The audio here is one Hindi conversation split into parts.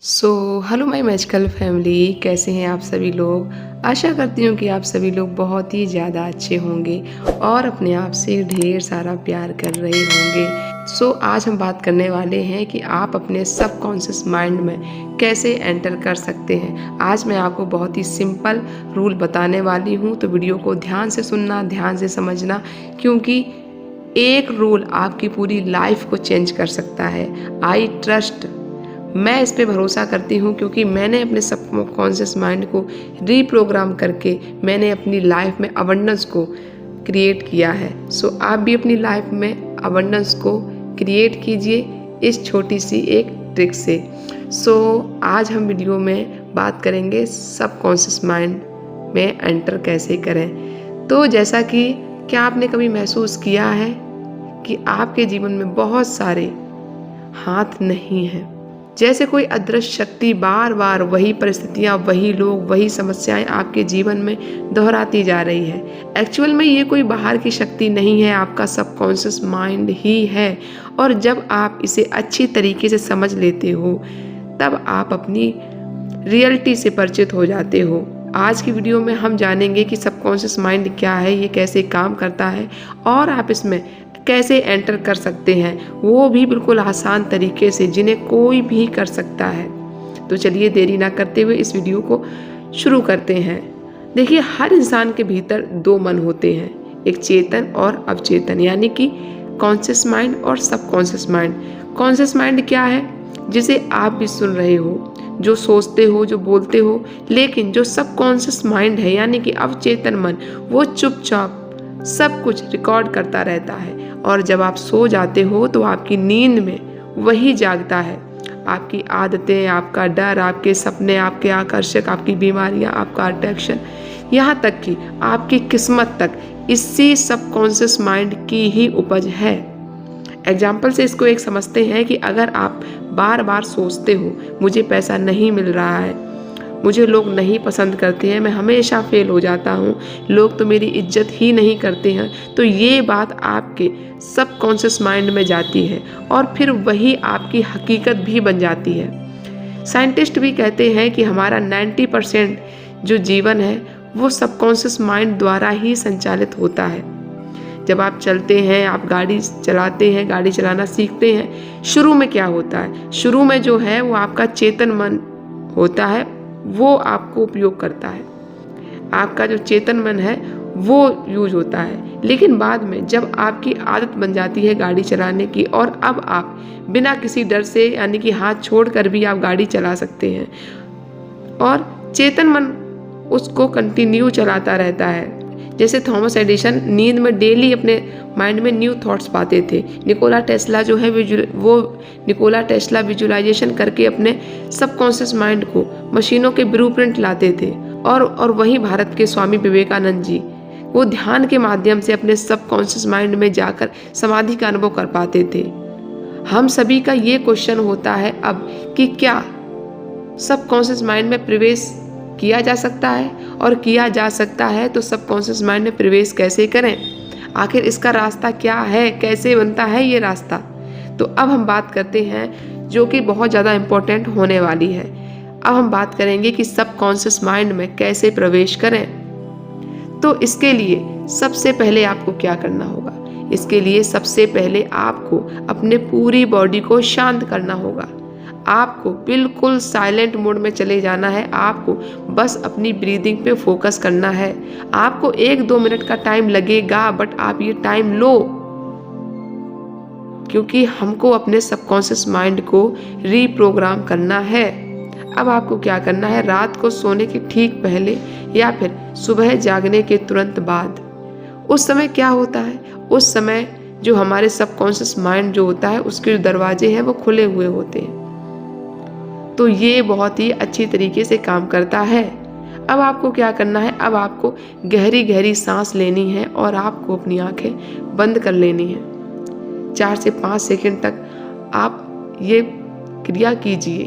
हेलो माय मैजिकल फैमिली, कैसे हैं आप सभी लोग। आशा करती हूँ कि आप सभी लोग बहुत ही ज़्यादा अच्छे होंगे और अपने आप से ढेर सारा प्यार कर रहे होंगे। आज हम बात करने वाले हैं कि आप अपने सबकॉन्शियस माइंड में कैसे एंटर कर सकते हैं। आज मैं आपको बहुत ही सिंपल रूल बताने वाली हूँ, तो वीडियो को ध्यान से सुनना, ध्यान से समझना, क्योंकि एक रूल आपकी पूरी लाइफ को चेंज कर सकता है। आई ट्रस्ट, मैं इस पे भरोसा करती हूँ, क्योंकि मैंने अपने सबकॉन्शियस माइंड को रीप्रोग्राम करके मैंने अपनी लाइफ में अबंडेंस को क्रिएट किया है। आप भी अपनी लाइफ में अबंडेंस को क्रिएट कीजिए इस छोटी सी एक ट्रिक से। आज हम वीडियो में बात करेंगे सबकॉन्शियस माइंड में एंटर कैसे करें। तो जैसा कि क्या आपने कभी महसूस किया है कि आपके जीवन में बहुत सारे हाथ नहीं हैं, जैसे कोई अदृश्य शक्ति बार बार वही परिस्थितियाँ, वही लोग, वही समस्याएं आपके जीवन में दोहराती जा रही है। एक्चुअल में ये कोई बाहर की शक्ति नहीं है, आपका सबकॉन्शियस माइंड ही है। और जब आप इसे अच्छी तरीके से समझ लेते हो, तब आप अपनी रियलिटी से परिचित हो जाते हो। आज की वीडियो में हम जानेंगे कि सबकॉन्शियस माइंड क्या है, ये कैसे काम करता है और आप इसमें कैसे एंटर कर सकते हैं, वो भी बिल्कुल आसान तरीके से, जिन्हें कोई भी कर सकता है। तो चलिए देरी ना करते हुए इस वीडियो को शुरू करते हैं। देखिए, हर इंसान के भीतर दो मन होते हैं, एक चेतन और अवचेतन, यानी कि कॉन्शियस माइंड और सबकॉन्शियस माइंड। कॉन्शियस माइंड क्या है? जिसे आप भी सुन रहे हो, जो सोचते हो, जो बोलते हो। लेकिन जो सबकॉन्शियस माइंड है, यानी कि अवचेतन मन, वो चुपचाप सब कुछ रिकॉर्ड करता रहता है। और जब आप सो जाते हो तो आपकी नींद में वही जागता है। आपकी आदतें, आपका डर, आपके सपने, आपके आकर्षक, आपकी बीमारियां, आपका अट्रैक्शन, यहाँ तक कि आपकी किस्मत तक इसी सबकॉन्शियस माइंड की ही उपज है। एग्जाम्पल से इसको एक समझते हैं कि अगर आप बार बार सोचते हो, मुझे पैसा नहीं मिल रहा है, मुझे लोग नहीं पसंद करते हैं, मैं हमेशा फेल हो जाता हूँ, लोग तो मेरी इज्जत ही नहीं करते हैं, तो ये बात आपके सबकॉन्शियस माइंड में जाती है और फिर वही आपकी हकीकत भी बन जाती है। साइंटिस्ट भी कहते हैं कि हमारा 90% जो जीवन है वो सबकॉन्शियस माइंड द्वारा ही संचालित होता है। जब आप चलते हैं, आप गाड़ी चलाते हैं, गाड़ी चलाना सीखते हैं, शुरू में क्या होता है? शुरू में जो है वो आपका चेतन मन होता है, वो आपको उपयोग करता है। आपका जो चेतन मन है वो यूज होता है। लेकिन बाद में जब आपकी आदत बन जाती है गाड़ी चलाने की, और अब आप बिना किसी डर से, यानी कि हाथ छोड़कर भी आप गाड़ी चला सकते हैं, और चेतन मन उसको कंटिन्यू चलाता रहता है। जैसे थॉमस एडिसन नींद में डेली अपने माइंड में न्यू थॉट्स पाते थे। निकोला टेस्ला जो है निकोला टेस्ला विजुअलाइजेशन करके अपने सबकॉन्शियस माइंड को मशीनों के ब्लूप्रिंट लाते थे। और वहीं भारत के स्वामी विवेकानंद जी, वो ध्यान के माध्यम से अपने सबकॉन्शियस माइंड में जाकर समाधि का अनुभव कर पाते थे। हम सभी का ये क्वेश्चन होता है अब कि क्या सबकॉन्शियस माइंड में प्रवेश किया जा सकता है, और किया जा सकता है तो सबकॉन्शियस माइंड में प्रवेश कैसे करें? आखिर इसका रास्ता क्या है, कैसे बनता है ये रास्ता? तो अब हम बात करते हैं जो कि बहुत ज़्यादा इम्पोर्टेंट होने वाली है। अब हम बात करेंगे कि सबकॉन्शियस माइंड में कैसे प्रवेश करें। तो इसके लिए सबसे पहले आपको क्या करना होगा? इसके लिए सबसे पहले आपको अपने पूरी बॉडी को शांत करना होगा। आपको बिल्कुल साइलेंट मोड में चले जाना है। आपको बस अपनी ब्रीदिंग पे फोकस करना है। आपको 1-2 मिनट का टाइम लगेगा, बट आप ये टाइम लो, क्योंकि हमको अपने सबकॉन्शियस माइंड को रीप्रोग्राम करना है। अब आपको क्या करना है? रात को सोने के ठीक पहले या फिर सुबह जागने के तुरंत बाद, उस समय क्या होता है? उस समय जो हमारे सबकॉन्शियस माइंड जो होता है, उसके जो दरवाजे हैं वो खुले हुए होते हैं। तो ये बहुत ही अच्छी तरीके से काम करता है। अब आपको क्या करना है? अब आपको गहरी गहरी सांस लेनी है और आपको अपनी आंखें बंद कर लेनी है। 4 से 5 सेकंड तक आप ये क्रिया कीजिए।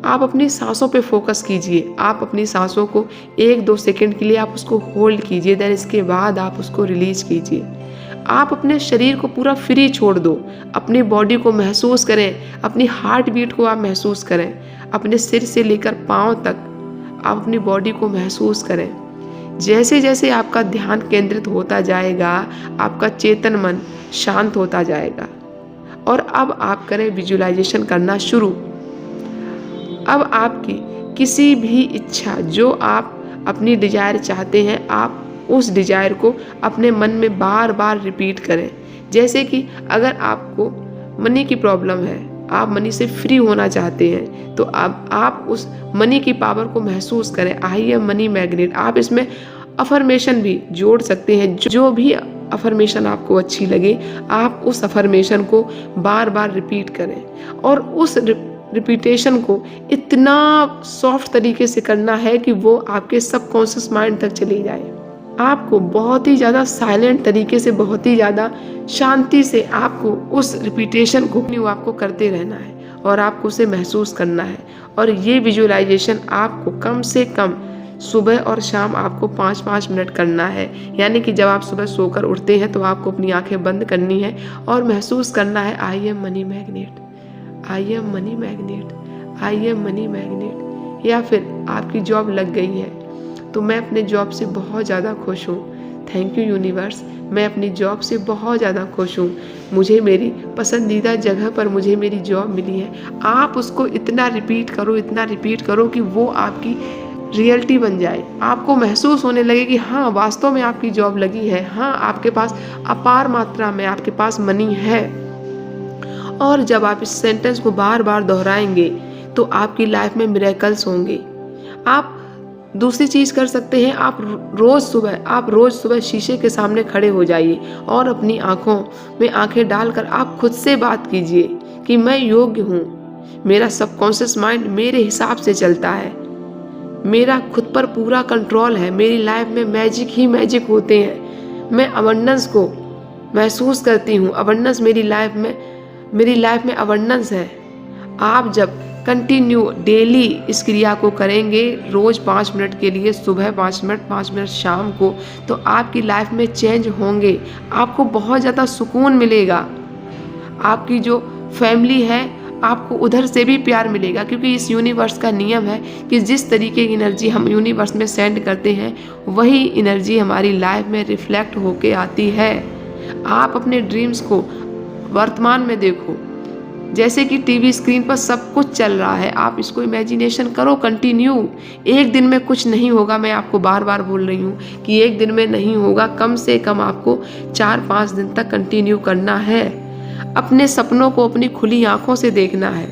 आप अपनी सांसों पे फोकस कीजिए। आप अपनी सांसों को 1-2 सेकंड के लिए आप उसको होल्ड कीजिए, देन इसके बाद आप उसको रिलीज कीजिए। आप अपने शरीर को पूरा फ्री छोड़ दो, अपनी बॉडी को महसूस करें, अपनी हार्ट बीट को आप महसूस करें, अपने सिर से लेकर पाँव तक आप अपनी बॉडी को महसूस करें। जैसे जैसे आपका ध्यान केंद्रित होता जाएगा, आपका चेतन मन शांत होता जाएगा। और अब आप करें विजुअलाइजेशन करना शुरू। अब आपकी किसी भी इच्छा, जो आप अपनी डिजायर चाहते हैं, आप उस डिजायर को अपने मन में बार बार रिपीट करें। जैसे कि अगर आपको मनी की प्रॉब्लम है, आप मनी से फ्री होना चाहते हैं, तो अब आप उस मनी की पावर को महसूस करें। I am money magnet. आप इसमें अफर्मेशन भी जोड़ सकते हैं। जो भी अफर्मेशन आपको अच्छी लगे, आप उस अफर्मेशन को बार बार रिपीट करें। और उस रिपीटेशन को इतना सॉफ्ट तरीके से करना है कि वो आपके सबकॉन्शियस माइंड तक चली जाए। आपको बहुत ही ज़्यादा साइलेंट तरीके से, बहुत ही ज़्यादा शांति से आपको उस रिपीटेशन को आपको करते रहना है और आपको उसे महसूस करना है। और ये विजुअलाइजेशन आपको कम से कम सुबह और शाम आपको 5-5 मिनट करना है। यानी कि जब आप सुबह सोकर उठते हैं तो आपको अपनी आंखें बंद करनी है और महसूस करना है, I am money magnet, I am money magnet, I am money magnet. या फिर आपकी जॉब लग गई है तो मैं अपने जॉब से बहुत ज़्यादा खुश हूँ, थैंक यू यूनिवर्स, मैं अपनी जॉब से बहुत ज़्यादा खुश हूँ, मुझे मेरी पसंदीदा जगह पर मुझे मेरी जॉब मिली है। आप उसको इतना रिपीट करो, इतना रिपीट करो कि वो आपकी रियलिटी बन जाए। आपको महसूस होने लगे कि हाँ, वास्तव में आपकी जॉब लगी है, हाँ, आपके पास अपार मात्रा में आपके पास मनी है। और जब आप इस सेंटेंस को बार बार दोहराएंगे तो आपकी लाइफ में मिरेकल्स होंगे। आप दूसरी चीज़ कर सकते हैं, आप रोज़ सुबह शीशे के सामने खड़े हो जाइए और अपनी आँखों में आँखें डालकर आप खुद से बात कीजिए कि मैं योग्य हूँ, मेरा सबकॉन्शियस माइंड मेरे हिसाब से चलता है, मेरा खुद पर पूरा कंट्रोल है, मेरी लाइफ में मैजिक ही मैजिक होते हैं, मैं अबंडेंस को महसूस करती हूँ, अबंडेंस मेरी लाइफ में अबंडेंस है। आप जब कंटिन्यू डेली इस क्रिया को करेंगे, रोज़ 5 मिनट के लिए, सुबह 5 मिनट शाम को, तो आपकी लाइफ में चेंज होंगे। आपको बहुत ज़्यादा सुकून मिलेगा। आपकी जो फैमिली है, आपको उधर से भी प्यार मिलेगा, क्योंकि इस यूनिवर्स का नियम है कि जिस तरीके की एनर्जी हम यूनिवर्स में सेंड करते हैं, वही एनर्जी हमारी लाइफ में रिफ्लेक्ट होके आती है। आप अपने ड्रीम्स को वर्तमान में देखो, जैसे कि टीवी स्क्रीन पर सब कुछ चल रहा है, आप इसको इमेजिनेशन करो कंटिन्यू। एक दिन में कुछ नहीं होगा, मैं आपको बार बार बोल रही हूँ कि एक दिन में नहीं होगा, कम से कम आपको 4-5 दिन तक कंटिन्यू करना है। अपने सपनों को अपनी खुली आंखों से देखना है।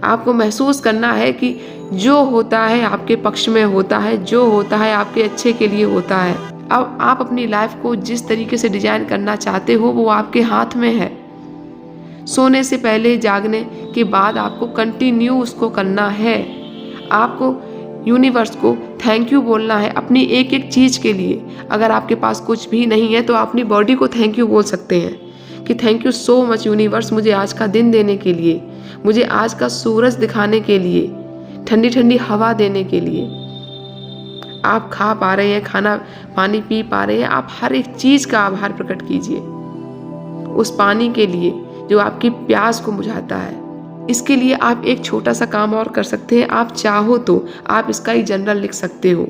आपको महसूस करना है कि जो होता है आपके पक्ष में होता है, जो होता है आपके अच्छे के लिए होता है। अब आप अपनी लाइफ को जिस तरीके से डिजाइन करना चाहते हो वो आपके हाथ में है। सोने से पहले, जागने के बाद आपको कंटिन्यू उसको करना है। आपको यूनिवर्स को थैंक यू बोलना है अपनी एक एक चीज़ के लिए। अगर आपके पास कुछ भी नहीं है तो अपनी बॉडी को थैंक यू बोल सकते हैं कि thank you so much universe, मुझे आज का दिन देने के लिए, मुझे आज का सूरज दिखाने के लिए, ठंडी ठंडी हवा देने के लिए। आप खा पा रहे हैं, खाना पानी पी पा रहे हैं, आप हर एक चीज़ का आभार प्रकट कीजिए। उस पानी के लिए जो आपकी प्यास को बुझाता है। इसके लिए आप एक छोटा सा काम और कर सकते हैं। आप चाहो तो आप इसका एक जर्नल लिख सकते हो।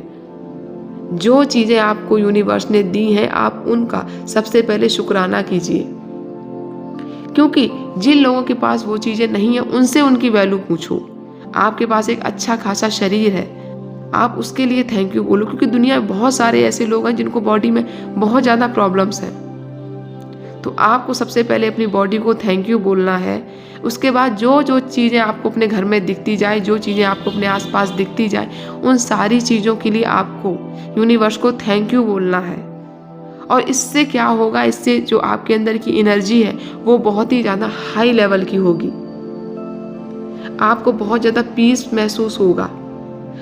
जो चीज़ें आपको यूनिवर्स ने दी हैं, आप उनका सबसे पहले शुक्राना कीजिए, क्योंकि जिन लोगों के पास वो चीज़ें नहीं हैं उनसे उनकी वैल्यू पूछो। आपके पास एक अच्छा खासा शरीर है, आप उसके लिए थैंक यू बोलो, क्योंकि दुनिया में बहुत सारे ऐसे लोग हैं जिनको बॉडी में बहुत ज़्यादा प्रॉब्लम्स हैं। तो आपको सबसे पहले अपनी बॉडी को थैंक यू बोलना है। उसके बाद जो जो चीज़ें आपको अपने घर में दिखती जाए, जो चीज़ें आपको अपने आसपास दिखती जाए, उन सारी चीज़ों के लिए आपको यूनिवर्स को थैंक यू बोलना है। और इससे क्या होगा, इससे जो आपके अंदर की एनर्जी है वो बहुत ही ज़्यादा हाई लेवल की होगी। आपको बहुत ज़्यादा पीस महसूस होगा।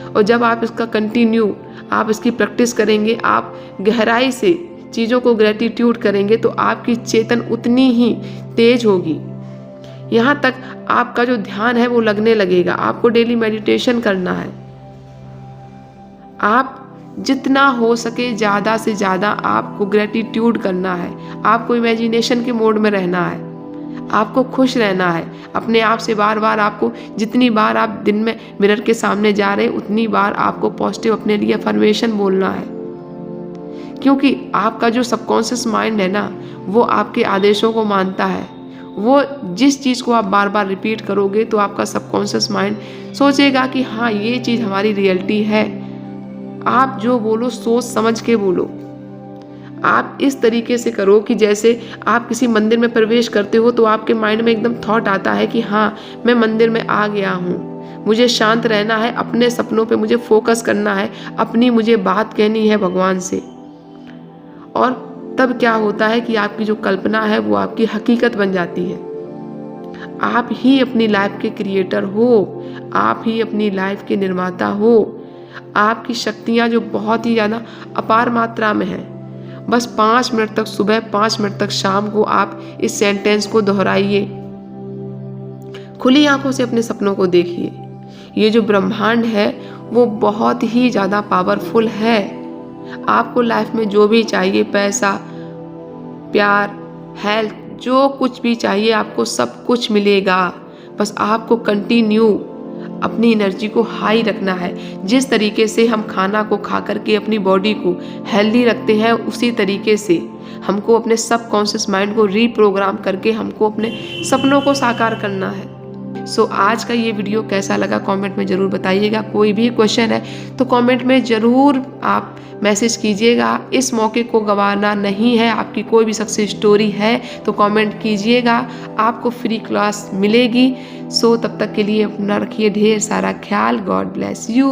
और जब आप इसका कंटिन्यू आप इसकी प्रैक्टिस करेंगे, आप गहराई से चीज़ों को ग्रेटिट्यूड करेंगे, तो आपकी चेतन उतनी ही तेज होगी। यहाँ तक आपका जो ध्यान है वो लगने लगेगा। आपको डेली मेडिटेशन करना है। आप जितना हो सके ज़्यादा से ज़्यादा आपको ग्रेटिट्यूड करना है, आपको इमेजिनेशन के मोड में रहना है, आपको खुश रहना है। अपने आप से बार बार आपको, जितनी बार आप दिन में मिरर के सामने जा रहे हैं उतनी बार आपको पॉजिटिव अपने लिए अफर्मेशन बोलना है, क्योंकि आपका जो सबकॉन्शियस माइंड है ना, वो आपके आदेशों को मानता है। वो जिस चीज़ को आप बार बार रिपीट करोगे तो आपका सबकॉन्शियस माइंड सोचेगा कि हाँ ये चीज़ हमारी रियलिटी है। आप जो बोलो सोच समझ के बोलो। आप इस तरीके से करो कि जैसे आप किसी मंदिर में प्रवेश करते हो तो आपके माइंड में एकदम थॉट आता है कि हाँ मैं मंदिर में आ गया हूँ, मुझे शांत रहना है, अपने सपनों पे मुझे फोकस करना है, अपनी मुझे बात कहनी है भगवान से। और तब क्या होता है कि आपकी जो कल्पना है वो आपकी हकीकत बन जाती है। आप ही अपनी लाइफ के क्रिएटर हो, आप ही अपनी लाइफ के निर्माता हो। आपकी शक्तियाँ जो बहुत ही ज़्यादा अपार मात्रा में हैं। बस 5 मिनट तक सुबह, 5 मिनट तक शाम को आप इस सेंटेंस को दोहराइए। खुली आंखों से अपने सपनों को देखिए। ये जो ब्रह्मांड है वो बहुत ही ज़्यादा पावरफुल है। आपको लाइफ में जो भी चाहिए, पैसा, प्यार, हेल्थ, जो कुछ भी चाहिए आपको सब कुछ मिलेगा। बस आपको कंटिन्यू अपनी एनर्जी को हाई रखना है। जिस तरीके से हम खाना को खा करके अपनी बॉडी को हेल्दी रखते हैं, उसी तरीके से हमको अपने सबकॉन्शियस माइंड को रीप्रोग्राम करके हमको अपने सपनों को साकार करना है। सो आज का ये वीडियो कैसा लगा कमेंट में ज़रूर बताइएगा। कोई भी क्वेश्चन है तो कमेंट में ज़रूर आप मैसेज कीजिएगा। इस मौके को गंवाना नहीं है। आपकी कोई भी सक्सेस स्टोरी है तो कमेंट कीजिएगा, आपको फ्री क्लास मिलेगी। सो तब तक के लिए अपना रखिए ढेर सारा ख्याल। God bless you.